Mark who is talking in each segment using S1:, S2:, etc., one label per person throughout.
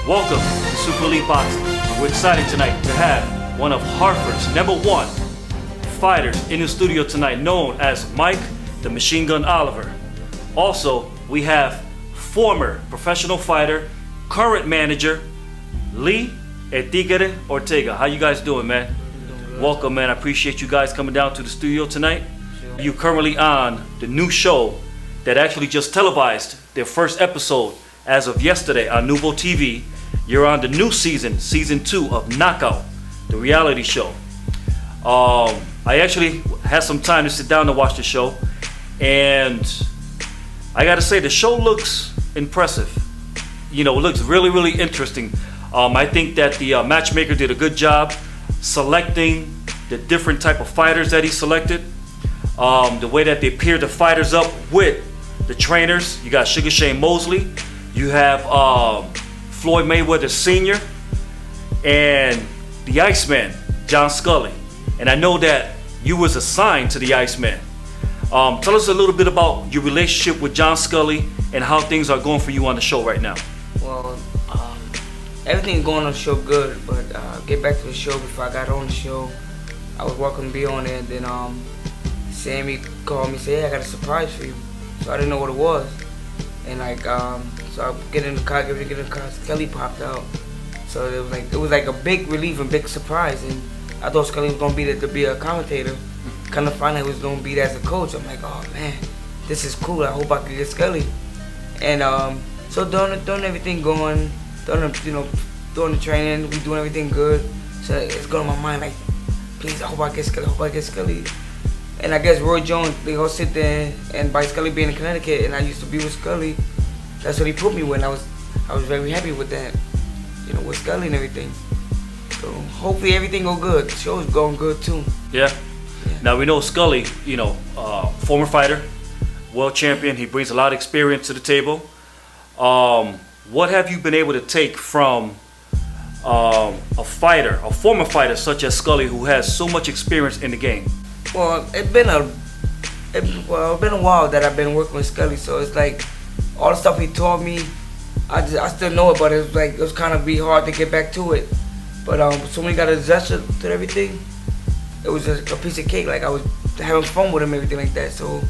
S1: Welcome to Super Elite Boxing. We're excited tonight to have one of Hartford's #1 fighters in the studio tonight, known as Mike the Machine Gun Oliver. Also, we have former professional fighter, current manager, Lee El Tigre Ortega. How you guys doing, man? Welcome, man. I appreciate you guys coming down to the studio tonight. You're currently on the new show that actually just televised their first episode as of yesterday on Nuvo TV. You're on the new season, season 2 of Knockout, the reality show. I actually had some time to sit down and watch the show, and I gotta say the show looks impressive. You know, it looks really, really interesting. I think that the matchmaker did a good job selecting the different type of fighters that he selected. The way that they paired the fighters up with the trainers. You got Sugar Shane Mosley, you have Floyd Mayweather Sr., and the Iceman, John Scully. And I know that you was assigned to the Iceman. Tell us a little bit about your relationship with John Scully and how things are going for you on the show right now.
S2: Well, everything's going on the show good, but get back to the show. Before I got on the show, I was welcome to be on it, and then Sammy called me and said, hey, I got a surprise for you. So I didn't know what it was. And like, so I get in the car, Scully popped out. So it was like a big relief and big surprise. And I thought Scully was gonna be there to be a commentator. Kind of find out he was gonna be there as a coach. I'm like, oh man, this is cool. I hope I can get Scully. And so doing everything going, doing the training, we doing everything good. So it's going on my mind like, please, I hope I get Scully. I hope I get Scully. And I guess Roy Jones, they all sit there, and by Scully being in Connecticut, and I used to be with Scully, that's what he put me with. I was very happy with that, you know, with Scully and everything. So hopefully everything go good. The show's going good too.
S1: Yeah. Now we know Scully, you know, former fighter, world champion. He brings a lot of experience to the table. What have you been able to take from a former fighter such as Scully, who has so much experience in the game?
S2: Well, it's been a while that I've been working with Scully, so it's like all the stuff he taught me, I still know it, but it was kind of be hard to get back to it. But so when he got adjusted to everything, it was just a piece of cake. Like I was having fun with him, everything like that. So,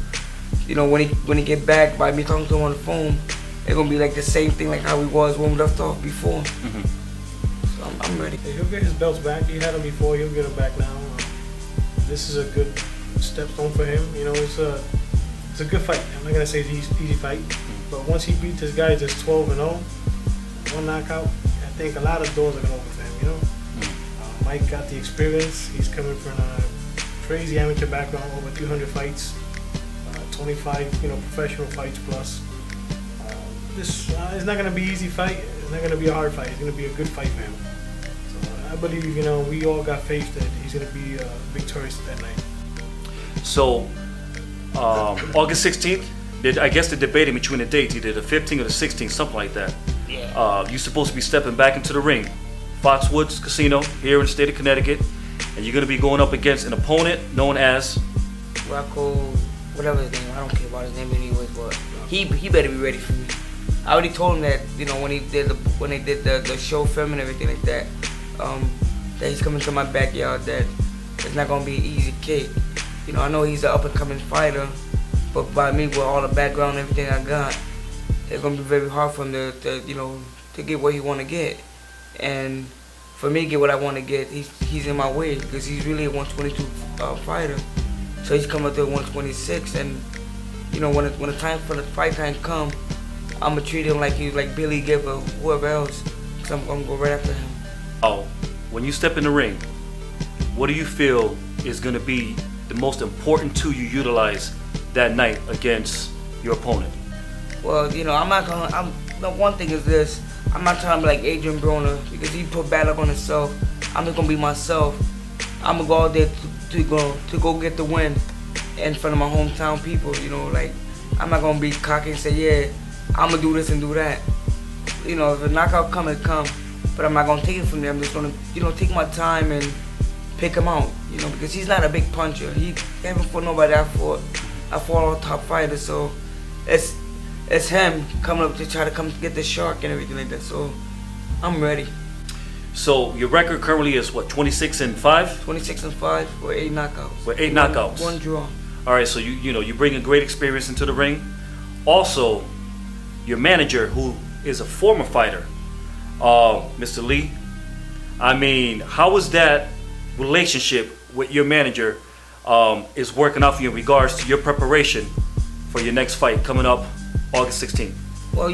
S2: you know, when he get back by me talking to him on the phone, it's gonna be like the same thing like how he was when we left off before. Mm-hmm. So I'm ready.
S3: He'll get his belts back. He had them before. He'll get them back now. This is a good stepstone for him. You know, it's a good fight. I'm not gonna say it's an easy fight, but once he beats this guy just 12-0, one knockout, I think a lot of doors are gonna open for him. You know, Mike got the experience. He's coming from a crazy amateur background, over 200 fights, 25 professional fights plus. This is not gonna be an easy fight. It's not gonna be a hard fight. It's gonna be a good fight for him. I believe, we all got faith that he's going to be victorious that night.
S1: So, August 16th, I guess they're debating between the dates, either the 15th or the 16th, something like that.
S2: Yeah.
S1: You're supposed to be stepping back into the ring, Foxwoods Casino here in the state of Connecticut, and you're going to be going up against an opponent known as
S2: Rocco, whatever his name. I don't care about his name anyways, but he better be ready for me. I already told him that, when they did the show film and everything like that. That he's coming to my backyard, that it's not gonna be an easy cake. I know he's an up and coming fighter, but by me with all the background and everything I got, it's gonna be very hard for him to get what he wanna get. And for me to get what I wanna get, he's in my way, because he's really a 122 fighter. So he's coming up to 126, and when the time for the fight time come, I'ma treat him like he's like Billy Gibb or whoever else, because I'm gonna go right after him.
S1: When you step in the ring, what do you feel is going to be the most important tool you utilize that night against your opponent?
S2: Well, one thing is this, I'm not trying to be like Adrian Broner, because he put bad luck on himself. I'm just going to be myself. I'm going to go out there to go get the win in front of my hometown people, I'm not going to be cocky and say, yeah, I'm going to do this and do that. If a knockout come, it come. But I'm not gonna take it from there. I'm just gonna, take my time and pick him out. Because he's not a big puncher. He haven't fought nobody I fought. I fought all top fighters, so it's him coming up to try to come get the shark and everything like that. So I'm ready.
S1: So your record currently is what, 26-5?
S2: 26-5 with 8 knockouts.
S1: With 8 knockouts.
S2: One draw.
S1: All right, so you bring a great experience into the ring. Also, your manager, who is a former fighter, Mr. Lee. I mean, how was that relationship with your manager is working out for you in regards to your preparation for your next fight coming up August 16th?
S2: Well,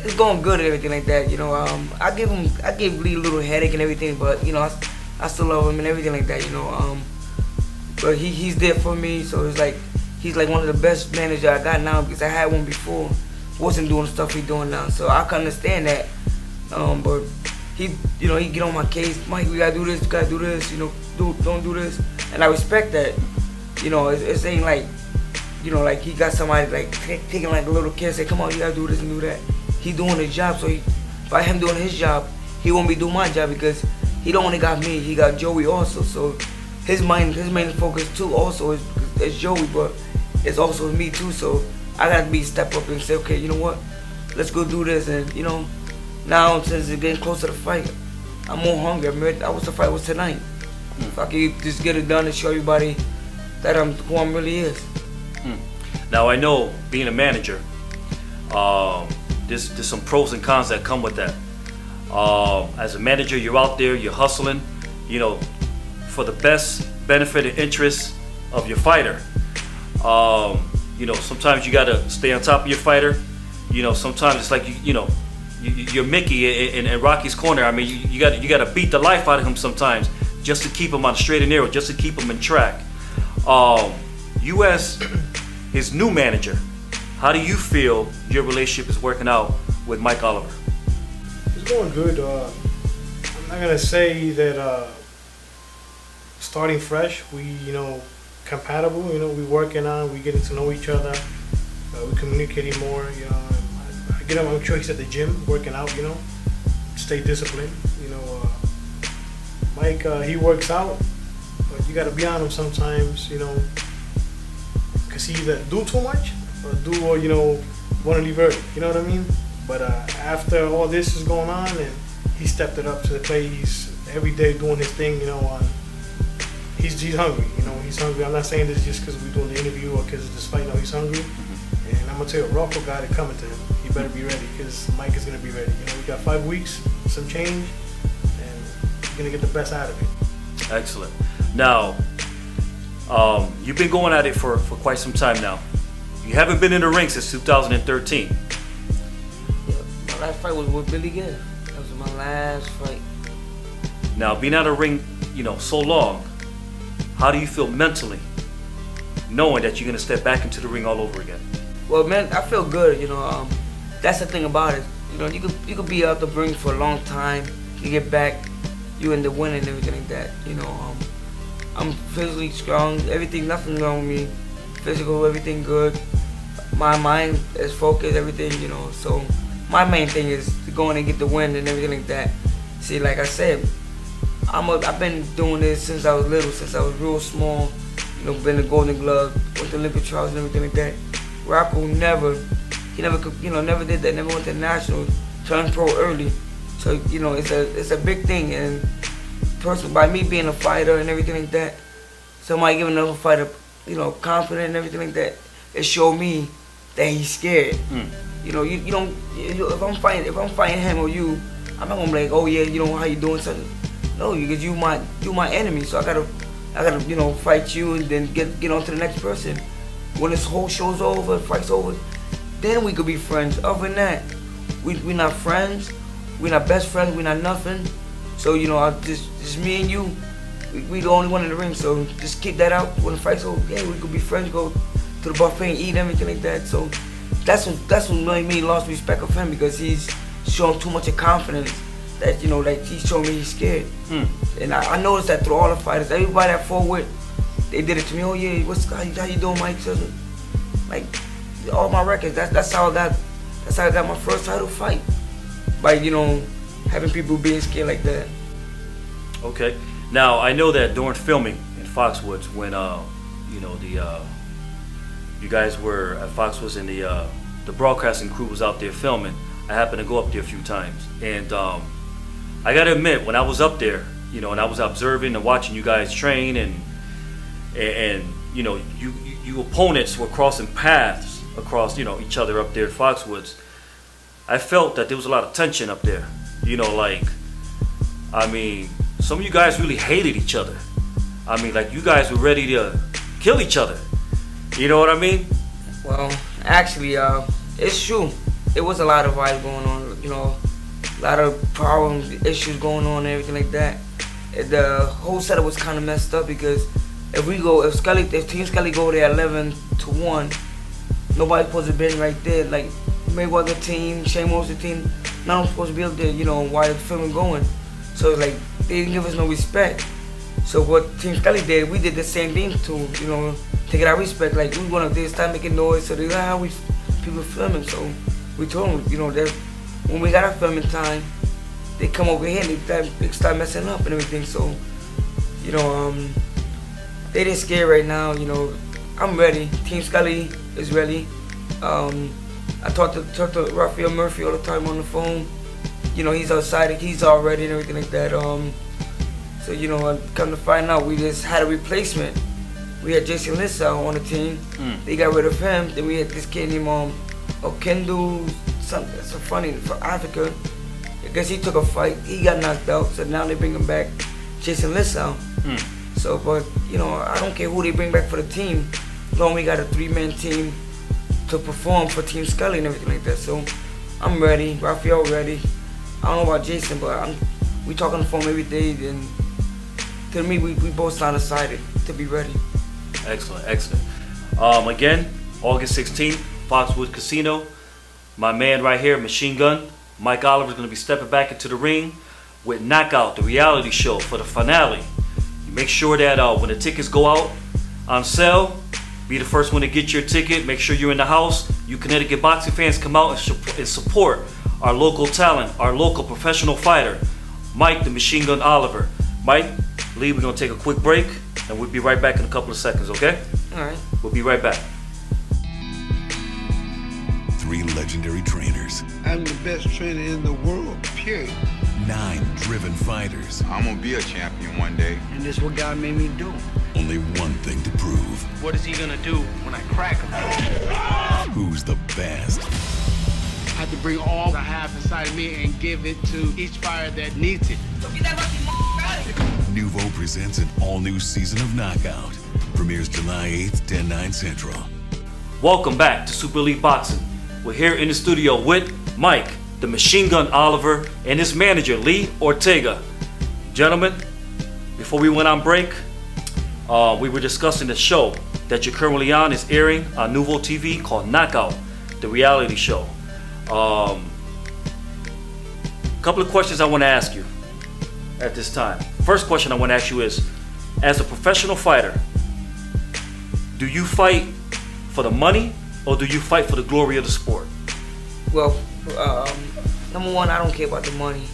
S2: it's going good and everything like that. I gave Lee a little headache and everything, but I still love him and everything like that. But he's there for me, so it's like he's like one of the best managers I got now, because I had one before, wasn't doing the stuff he's doing now. So I can understand that. But he get on my case. Mike, we gotta do this. You gotta do this. Don't do this. And I respect that. It ain't like, like he got somebody like taking like a little kid, say, come on, you gotta do this and do that. He doing his job, so by him doing his job, he won't be doing my job, because he don't only got me, he got Joey also. So his main focus too also is Joey, but it's also me too. So I gotta step up and say, okay, you know what? Let's go do this. And now since it's getting closer to the fight, I'm more hungry. I wish the fight was tonight. If I could just get it done and show everybody that who I'm really is.
S1: Now I know being a manager, there's some pros and cons that come with that. As a manager, you're out there, you're hustling, for the best benefit and interest of your fighter. Sometimes you gotta stay on top of your fighter. Sometimes it's like you're Mickey in Rocky's corner. I mean, you gotta beat the life out of him sometimes, just to keep him on straight and narrow, just to keep him in track. You as his new manager, how do you feel your relationship is working out with Mike Oliver?
S3: It's going good. I'm not gonna say that starting fresh, we compatible. We working on, we getting to know each other. We communicating more. I get him. I'm sure he's at the gym working out. Stay disciplined. Mike, he works out, but you got to be on him sometimes. Cause he either do too much or want to leave early. You know what I mean? But after all this is going on, and he stepped it up to the plate. He's every day doing his thing. He's hungry. He's hungry. I'm not saying this just because we're doing the interview or because of this fight. No, he's hungry. And I'm gonna tell you, Rocco got it coming to him. He better be ready, because Mike is gonna be ready. We got 5 weeks, some change, and he's gonna get the best out of it.
S1: Excellent. Now, you've been going at it for quite some time now. You haven't been in the ring since 2013.
S2: My last fight was with Billy Gibb. That was my last fight.
S1: Now, being out of the ring, so long, how do you feel mentally, knowing that you're gonna step back into the ring all over again?
S2: Well, man, I feel good. That's the thing about it. You could be out the ring for a long time. You get back, you end up winning and everything like that. I'm physically strong. Everything, nothing wrong with me. Physical, everything good. My mind is focused. Everything, So my main thing is to go in and get the win and everything like that. See, like I said, I've been doing this since I was little, since I was real small. Been a Golden Glove, went to Olympic trials and everything like that. Rocco never did that. Never went to nationals. Turned pro early, so it's a big thing. And personally, by me being a fighter and everything like that, somebody giving another fighter, confidence and everything like that, it showed me that he's scared. You don't. If I'm fighting him or you, I'm not gonna be like, oh yeah, how you doing something. No, because you my enemy. So I gotta fight you and then get on to the next person. When this whole show's over, fight's over, then we could be friends. Other than that, we're not friends. We're not best friends. We're not nothing. So just me and you, we the only one in the ring. So just keep that out. When the fight's over, yeah, we could be friends. Go to the buffet and eat everything like that. So that's what made me lost respect of him, because he's showing too much of confidence. That like he's showing me he's scared. And I noticed that through all the fighters, everybody I fought with, they did it to me. Oh yeah, how you doing, Mike? Like all my records. That's how I got my first title fight. By having people being scared like that.
S1: Okay. Now I know that during filming in Foxwoods, when you guys were at Foxwoods and the broadcasting crew was out there filming, I happened to go up there a few times, and I gotta admit, when I was up there, you know, and I was observing and watching you guys train, and you know, you opponents were crossing paths across, you know, each other up there at Foxwoods. I felt that there was a lot of tension up there. You know, like, I mean, some of you guys really hated each other. I mean, like, you guys were ready to kill each other. You know what I mean?
S2: Well, actually, it's true. There was a lot of vibes going on, you know, a lot of problems, issues going on and everything like that. The whole setup was kind of messed up because if Team Scully go there 11-1, nobody's supposed to be right there. Like, Mayweather team, Sheamus team, none of them supposed to be up there, you know, while the film going. So, like, they didn't give us no respect. So what Team Scully did, we did the same thing to, you know, to get our respect. Like, we went up there, start making noise, so they know how people filming. So we told them, you know, that when we got our filming time, they come over here and they start messing up and everything. So, you know, they just scared right now. You know, I'm ready. Team Scully is ready. I talk to Raphael Murphy all the time on the phone. You know, he's outside, he's all ready and everything like that. So, you know, come to find out, we just had a replacement. We had Jason Lissau on the team. They got rid of him. Then we had this kid named Okendo, something that's so funny, from Africa. I guess he took a fight. He got knocked out. So now they bring him back, Jason Lissau. So, but, you know, I don't care who they bring back for the team, as long as we got a 3-man team to perform for Team Scully and everything like that. So I'm ready. Raphael ready. I don't know about Jason, but we talk on the phone every day, and to me, we both sound excited to be ready.
S1: Excellent, excellent. Again, August 16th, Foxwoods Casino. My man right here, Machine Gun, Mike Oliver, is going to be stepping back into the ring with Knockout, the reality show, for the finale. You make sure that when the tickets go out on sale, be the first one to get your ticket. Make sure you're in the house. You Connecticut boxing fans, come out and support our local talent, our local professional fighter, Mike the Machine Gun Oliver. Mike, Lee, we're going to take a quick break, and we'll be right back in a couple of seconds, okay?
S2: All right.
S1: We'll be right back.
S4: 3 legendary trainers.
S5: I'm the best trainer in the world, period.
S4: 9 driven fighters.
S6: I'm gonna be a champion one day.
S5: And this is what God made me do.
S4: Only one thing to prove.
S7: What is he gonna do when I crack him?
S4: Who's the best?
S5: I have to bring all I have inside of me and give it to each fighter that needs it.
S4: Nuvo presents an all-new season of Knockout. Premieres July 8th, 10/9 Central.
S1: Welcome back to Super Elite Boxing. We're here in the studio with Mike, the Machine Gun Oliver, and his manager, Lee Ortega. Gentlemen, before we went on break, we were discussing the show that you're currently on is airing on Nuvo TV called Knockout, the reality show. Couple of questions I want to ask you at this time. First question I want to ask you is, as a professional fighter, do you fight for the money or do you fight for the glory of the sport?
S2: Well, number one, I don't care about the money.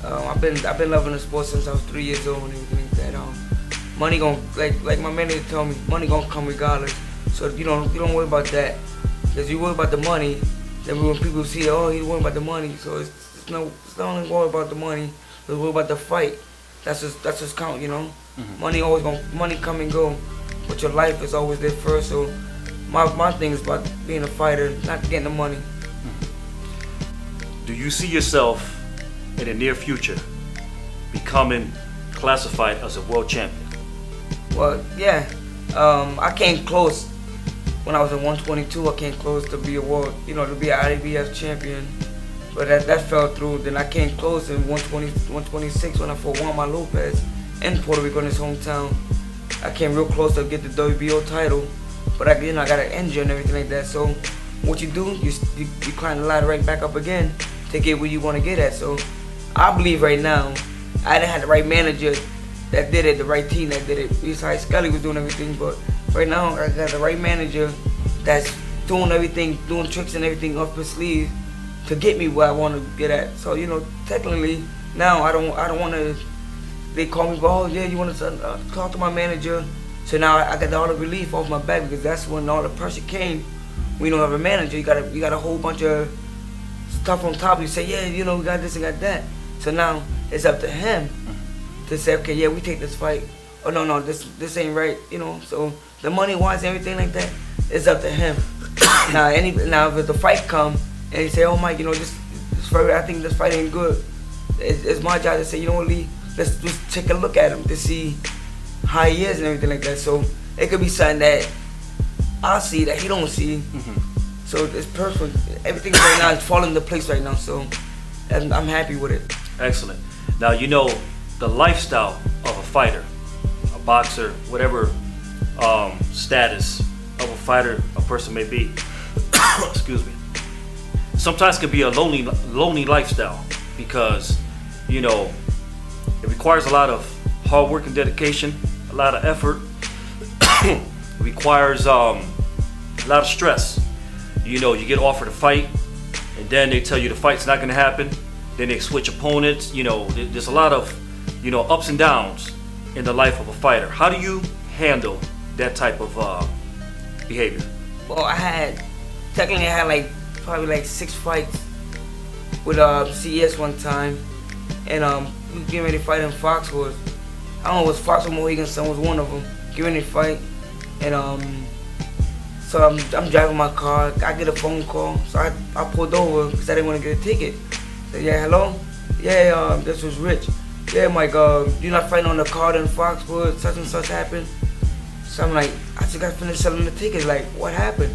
S2: I've been loving the sport since I was 3 years old and everything like that. Money gon' like my manager told me, money gonna come regardless. So you don't worry about that. Cause you worry about the money, then when people see, oh, he's worried about the money. So it's not only worry about the money, it's worry about the fight. That's just count, you know. Money come and go, but your life is always there first. So my thing is about being a fighter, not getting the money.
S1: Do you see yourself in the near future becoming classified as a world champion?
S2: Well, yeah. I came close when I was in 122. I came close to be a world, to be an IBF champion, but that fell through. Then I came close in 126 when I fought Juan Lopez in Puerto Rico in his hometown. I came real close to get the WBO title, but I got an injury and everything like that. So what you do, you climb the ladder right back up again to get where you want to get at. So I believe right now I didn't have the right manager that did it, the right team that did it. Besides Scully was doing everything, but right now I got the right manager that's doing everything, doing tricks and everything up his sleeve to get me where I want to get at. So technically now I don't want to. They call me, oh yeah, you want to talk to my manager. So now I got all the relief off my back because that's when all the pressure came. We don't have a manager. You got a whole bunch of tough on top. You say, yeah, you know, we got this and got that. So now it's up to him to say, okay, yeah, we take this fight. Oh no, this ain't right, you know. So the money wise, everything like that, it's up to him. now if the fight come and he say, oh Mike, you know, this fight, I think this fight ain't good. It's my job to say, you know what, Lee, let's just take a look at him to see how he is and everything like that. So it could be something that I see that he don't see. So it's perfect. Everything right now is falling into place right now. So I'm happy with it.
S1: Excellent. Now you know the lifestyle of a fighter, a boxer, whatever status of a fighter a person may be. Excuse me. Sometimes it can be a lonely lifestyle because, you know, it requires a lot of hard work and dedication, a lot of effort. It requires a lot of stress. You know, you get offered a fight, and then they tell you the fight's not going to happen. Then they switch opponents. You know, there's a lot of, you know, ups and downs in the life of a fighter. How do you handle that type of behavior?
S2: Well, I had probably like 6 fights with CES one time, and we were getting ready to fight in Foxwoods. I don't know, it was Fox or Mohegan Sun was one of them. Getting ready to fight, and so I'm driving my car. I get a phone call, so I pulled over because I didn't want to get a ticket. So yeah, hello, yeah, this was Rich. Yeah, Mike, you're not fighting on the card in Foxwoods, such and such happened. So I'm like, I just got finished selling the tickets. Like, what happened?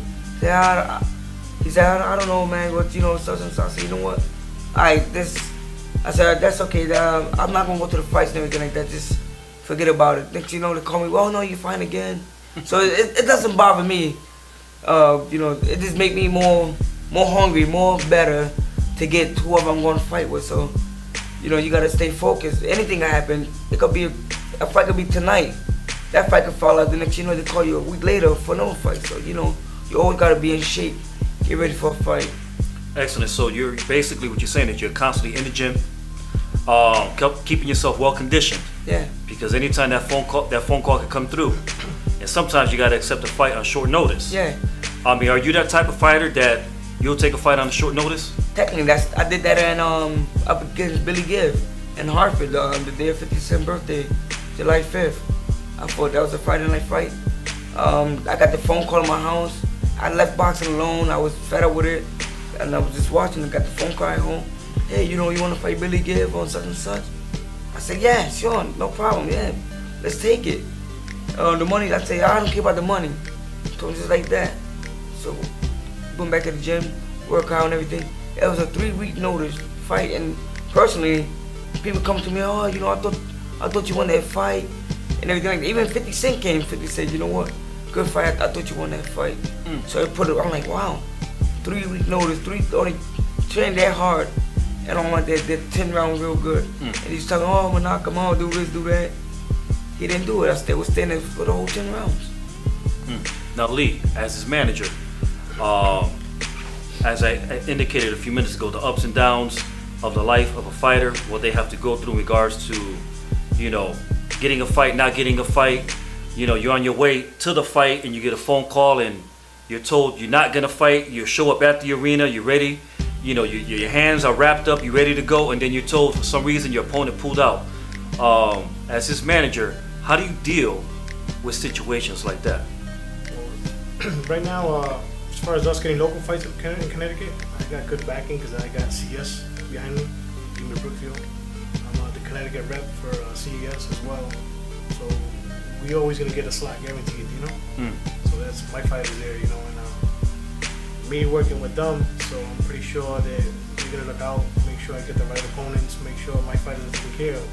S2: He said, I don't know, man, but you know, such and such. I said, you know what? I said, that's okay. I'm not gonna go to the fights and everything like that. Just forget about it. Next, you know, they call me. Well, no, you fine again. So it doesn't bother me. You know, it just make me more hungry, more better to get whoever I'm going to fight with. So, you know, you gotta stay focused. Anything can happen. It could be a fight could be tonight. That fight could fall out. The next, you know, they call you a week later for another fight. So, you know, you always gotta be in shape. Get ready for a fight.
S1: Excellent. So you're basically what you're saying is you're constantly in the gym, keeping yourself well conditioned.
S2: Yeah.
S1: Because anytime that phone call can come through, and sometimes you gotta accept a fight on short notice.
S2: Yeah.
S1: I mean, are you that type of fighter that you'll take a fight on short notice?
S2: Technically, I did that in up against Billy Give in Hartford the day of 50 Cent's birthday, July 5th. I thought that was a Friday night fight. I got the phone call in my house. I left boxing alone. I was fed up with it, and I was just watching. I got the phone call at home. Hey, you know, you want to fight Billy Give on such and such? I said, yeah, sure, no problem. Yeah, let's take it. The money, I said, I don't care about the money. So just like that. So went back to the gym, work out and everything. It was a 3-week notice fight, and personally, people come to me, oh, you know, I thought you won that fight and everything like that. Even 50 Cent came. 50 said, you know what, good fight. I thought you won that fight. So I put it. I'm like, wow, 3-week notice. Only trained that hard, and I want that 10 round real good. And he's talking, oh, I'm gonna knock him out, do this, do that. He didn't do it. I still was standing for the whole 10 rounds.
S1: Now, Lee, as his manager, as I indicated a few minutes ago, the ups and downs of the life of a fighter, what they have to go through in regards to, you know, getting a fight, not getting a fight. You know, you're on your way to the fight and you get a phone call and you're told you're not gonna fight. You show up at the arena, you're ready. You know, your hands are wrapped up, you're ready to go, and then you're told for some reason your opponent pulled out. As his manager, how do you deal with situations like that?
S3: Right now, as far as us getting local fights in Connecticut, I got good backing because I got CS behind me, Jimmy Brookfield. I'm the Connecticut rep for CES as well. So we always gonna get a slot guaranteed, you know. So that's my fighters there, you know, and me working with them. So I'm pretty sure that we're gonna look out, make sure I get the right opponents, make sure my fighters are taken care of.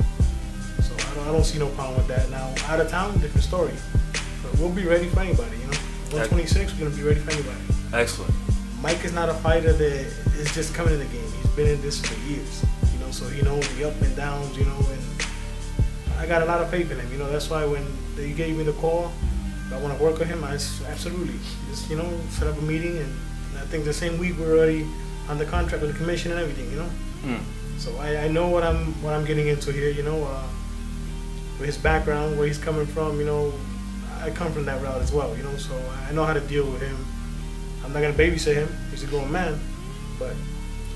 S3: So I don't see no problem with that. Now out of town, different story. But we'll be ready for anybody, you know. 126, we're gonna be ready for anybody. Excellent. Mike is not a fighter that is just coming in the game. He's been in this for years, you know, so he knows the up and downs, you know, and I got a lot of faith in him, you know. That's why when they gave me the call, I want to work with him, I absolutely just, you know, set up a meeting, and I think the same week we're already on the contract with the commission and everything, you know. So I know what I'm getting into here, you know, with his background, where he's coming from, you know. I come from that route as well, you know, so I know how to deal with him. I'm not gonna babysit him, he's a grown man, but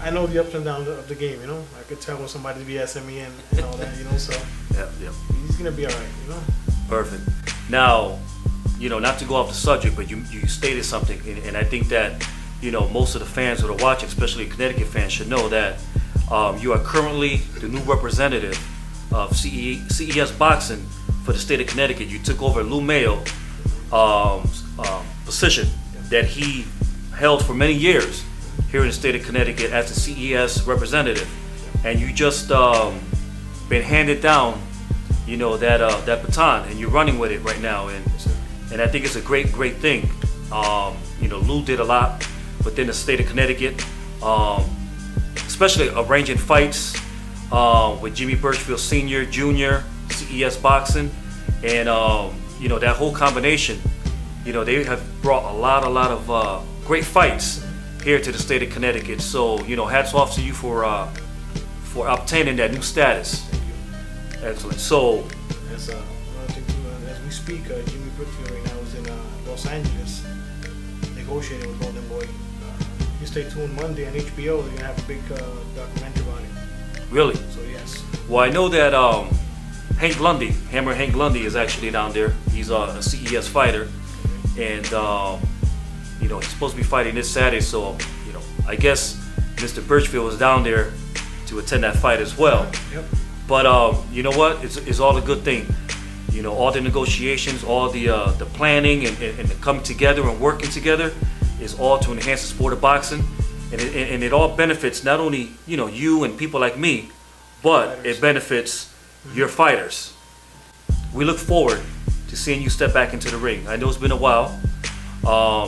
S3: I know the ups and downs of the game, you know. I could tell when somebody's BSing me and all that, you know. So
S1: Yep.
S3: he's gonna be all right, you know.
S1: Perfect. Now, you know, not to go off the subject, but you stated something, and I think that, you know, most of the fans that are watching, especially Connecticut fans, should know that you are currently the new representative of CES Boxing for the state of Connecticut. You took over Lou Mayo position that he held for many years here in the state of Connecticut as the CES representative, and you just been handed down, you know, that baton, and you're running with it right now, and I think it's a great thing. You know, Lou did a lot within the state of Connecticut, especially arranging fights with Jimmy Birchfield Sr., Jr., CES Boxing, and you know, that whole combination. You know, they have brought a lot of great fights here to the state of Connecticut. So, you know, hats off to you for obtaining that new status. Excellent. So,
S3: As another thing too, as we speak, Jimmy Birchfield right now is in Los Angeles negotiating with Golden Boy. You stay tuned Monday on HBO. They're gonna have a big documentary about it.
S1: really,
S3: So yes.
S1: well, I know that Hank Lundy, Hammer Hank Lundy, is actually down there. He's a CES fighter, and you know, he's supposed to be fighting this Saturday. So, you know, I guess Mr. Birchfield was down there to attend that fight as well.
S3: Yep.
S1: But you know what? It's all a good thing. You know, all the negotiations, all the planning, and the coming together and working together is all to enhance the sport of boxing, and it all benefits not only, you know, you and people like me, but it benefits your fighters. We look forward to seeing you step back into the ring. I know it's been a while.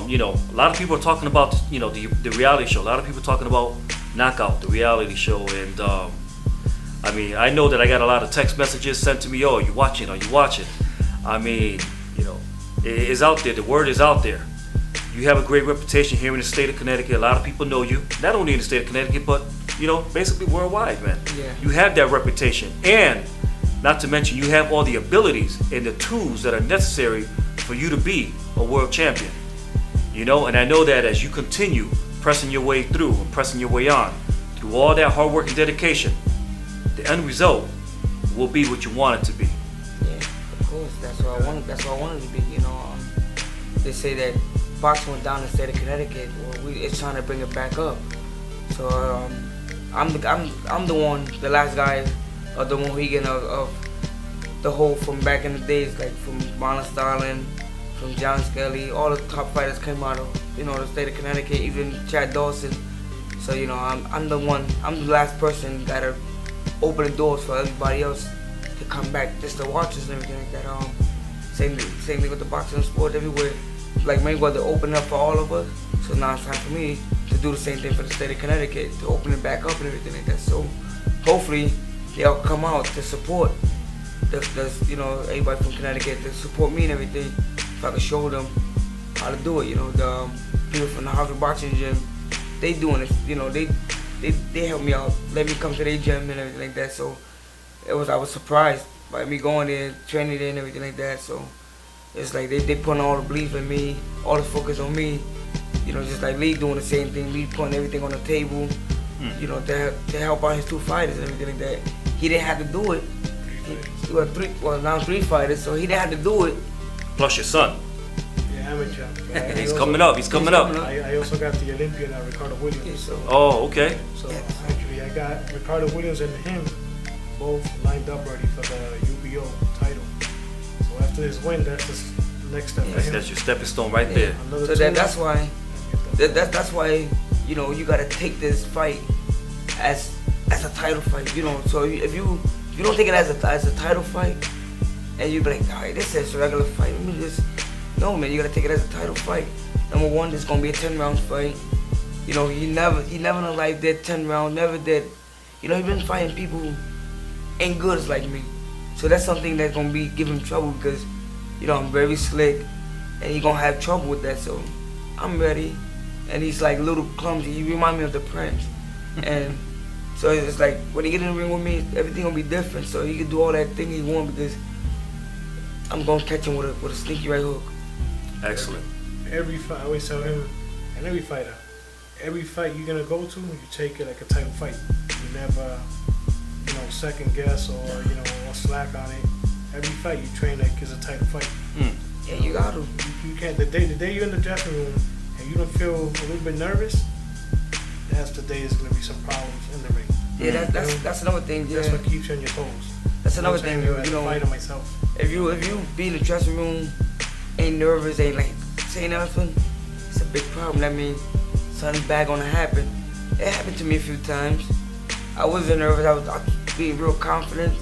S1: You know, a lot of people are talking about, you know, the reality show. A lot of people are talking about Knockout, the reality show, and I mean, I know that I got a lot of text messages sent to me. Oh, are you watching? Are you watching? I mean, you know, it is out there. The word is out there. You have a great reputation here in the state of Connecticut. A lot of people know you, not only in the state of Connecticut, but, you know, basically worldwide, man.
S2: Yeah.
S1: You have that reputation, and not to mention, you have all the abilities and the tools that are necessary for you to be a world champion. You know, and I know that as you continue pressing your way through and pressing your way on through all that hard work and dedication, the end result will be what you want it to be.
S2: Yeah, of course. That's what I wanted. That's what I wanted to be. You know, they say that boxing went down in the state of Connecticut. Well, it's trying to bring it back up. So I'm the one, the last guy, of the Mohegan of the whole from back in the days, like from Marlon Starling, from John Skelly, all the top fighters came out of, you know, the state of Connecticut, even Chad Dawson. So, you know, I'm the one, I'm the last person that are opening doors for everybody else to come back just to watch us and everything like that. Same thing with the boxing sport everywhere. Like Mayweather opened up for all of us, so now it's time for me to do the same thing for the state of Connecticut, to open it back up and everything like that. So hopefully they'll come out to support you know, everybody from Connecticut, to support me and everything. If I can show them how to do it, you know, the people from the Harvard Boxing Gym, they doing it, you know, they help me out, let me come to their gym and everything like that. So I was surprised by me going there, training there and everything like that. So it's like they putting all the belief in me, all the focus on me. You know, just like Lee doing the same thing, Lee putting everything on the table, you know, to help out his two fighters and everything like that. He didn't have to do it. Now three fighters, so he didn't have to do it.
S1: Plus your son.
S3: Yeah, amateur.
S1: He's coming up. He's coming up.
S3: I also got the Olympian Ricardo Williams.
S2: Yeah, so
S1: Oh, okay.
S3: So actually, I got Ricardo Williams and him both lined up already for the UBO title. So after this win, that's the next step for him.
S1: That's your stepping stone right there.
S3: Another
S2: so
S3: two
S2: that's why that's why, you know, you gotta take this fight as a title fight. You know, so if you don't take it as a title fight, and you be like, all right, this is a regular fight. Let me just, no, man, you gotta take it as a title fight. Number one, it's gonna be a 10-round fight. You know, he never in his life did 10 rounds, never did. You know, he been fighting people who ain't good as like me. So that's something that's gonna be give him trouble, because, you know, I'm very slick, and he gonna have trouble with that. So I'm ready, and he's like a little clumsy. He remind me of the Prince, and so it's like when he get in the ring with me, everything gonna be different. So he can do all that thing he want, because I'm gonna catch him with a sneaky right hook.
S1: Excellent.
S3: Every fight, I always tell him, and every fighter, every fight you're gonna go to, you take it like a title fight. You never, you know, second guess or you know, or slack on it. Every fight you train like it's a title fight.
S2: Yeah, you got to.
S3: You can't. The day you're in the dressing room and you don't feel a little bit nervous, that's the day there's gonna be some problems in the ring.
S2: Yeah, that's another thing. Yeah.
S3: That's what keeps you on your toes.
S2: That's another thing.
S3: You
S2: You know,
S3: fighter myself.
S2: if you be in the dressing room, ain't nervous, ain't like saying nothing, it's a big problem. That means something bad gonna happen. It happened to me a few times. I wasn't nervous. I was being real confident.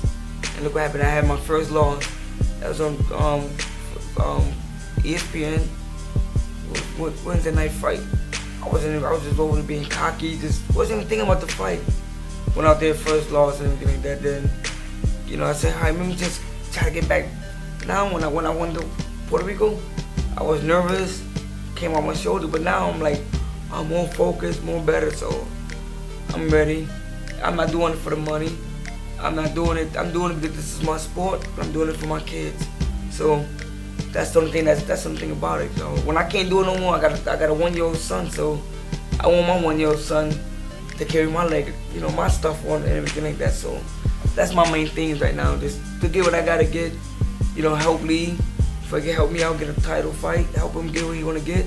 S2: And look what happened. I had my first loss. That was on ESPN. Wednesday night fight. I was just over there being cocky. Just wasn't even thinking about the fight. Went out there, first loss and everything like that. Then, you know, I said, "Hi, let me just try to get back." Now, when I went to Puerto Rico, I was nervous, came on my shoulder. But now I'm like, I'm more focused, more better. So I'm ready. I'm not doing it for the money. I'm not doing it. I'm doing it because this is my sport. But I'm doing it for my kids. So that's the only thing. That's the only thing about it. So when I can't do it no more, I got a 1-year-old son. So I want my 1-year-old son to carry my leg, you know, my stuff on and everything like that. So that's my main things right now. Just to get what I gotta get. You know, help Lee. If I can help me out, get a title fight. Help him get what he wanna get.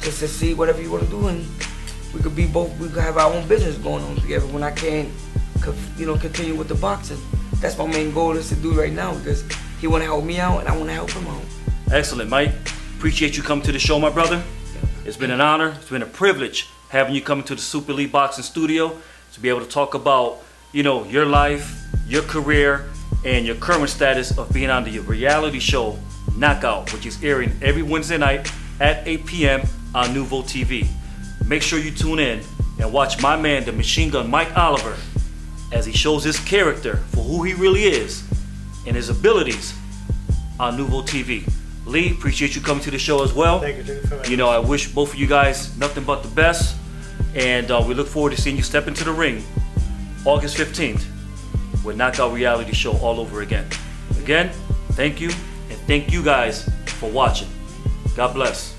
S2: Just to see whatever you wanna do, and we could be both. We could have our own business going on together. When I can't, you know, continue with the boxing. That's my main goal is to do right now because he wanna help me out and I wanna help him out.
S1: Excellent, Mike. Appreciate you coming to the show, my brother. It's been an honor. It's been a privilege having you come into the Super Elite Boxing studio to be able to talk about, you know, your life, your career, and your current status of being on the reality show Knockout, which is airing every Wednesday night at 8 p.m. on Nouveau TV. Make sure you tune in and watch my man, the Machine Gun Mike Oliver, as he shows his character for who he really is and his abilities on Nouveau TV. Lee, appreciate you coming to the show as well.
S3: Thank you.
S1: You know, I wish both of you guys nothing but the best, and we look forward to seeing you step into the ring August 15th with Knockout Reality Show all over again. Again, thank you, and thank you guys for watching. God bless.